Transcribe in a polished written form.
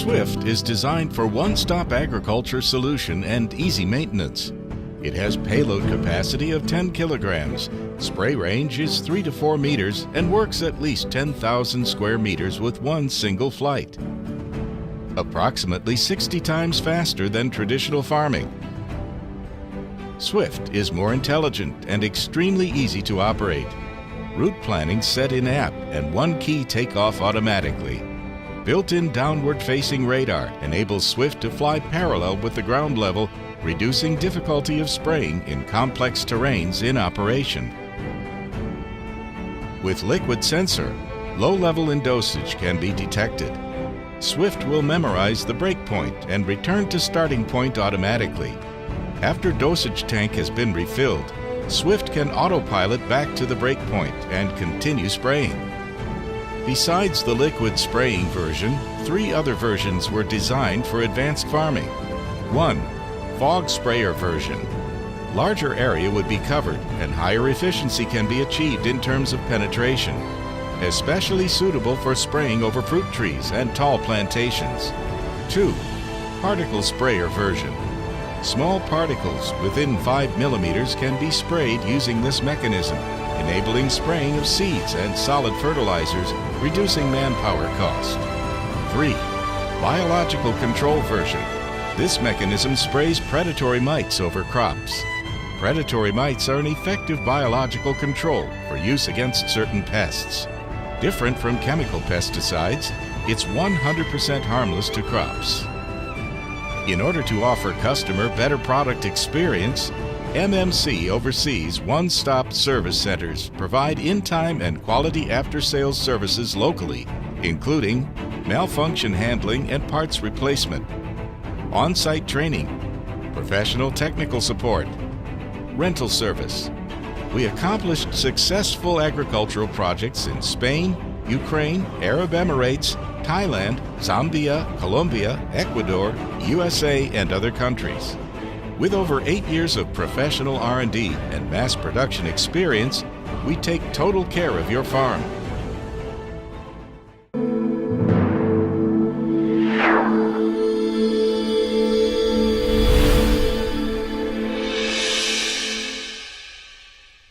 Swift is designed for one-stop agriculture solution and easy maintenance. It has payload capacity of 10 kilograms, spray range is 3 to 4 meters, and works at least 10,000 square meters with one single flight. Approximately 60 times faster than traditional farming. Swift is more intelligent and extremely easy to operate. Route planning set in app and one key takeoff automatically. Built-in downward-facing radar enables Swift to fly parallel with the ground level, reducing difficulty of spraying in complex terrains in operation. With liquid sensor, low level in dosage can be detected. Swift will memorize the break point and return to starting point automatically. After dosage tank has been refilled, Swift can autopilot back to the break point and continue spraying. Besides the liquid spraying version, 3 other versions were designed for advanced farming. 1. Fog sprayer version. Larger area would be covered and higher efficiency can be achieved in terms of penetration, especially suitable for spraying over fruit trees and tall plantations. 2. Particle sprayer version. Small particles within 5 millimeters can be sprayed using this mechanism, enabling spraying of seeds and solid fertilizers, reducing manpower cost. 3. Biological control version. This mechanism sprays predatory mites over crops. Predatory mites are an effective biological control for use against certain pests. Different from chemical pesticides, it's 100% harmless to crops. In order to offer customer better product experience, MMC oversees one-stop service centers provide in-time and quality after-sales services locally, including malfunction handling and parts replacement, on-site training, professional technical support, rental service. We accomplished successful agricultural projects in Spain, Ukraine, Arab Emirates, Thailand, Zambia, Colombia, Ecuador, USA, and other countries. With over 8 years of professional R&D and mass production experience, we take total care of your farm.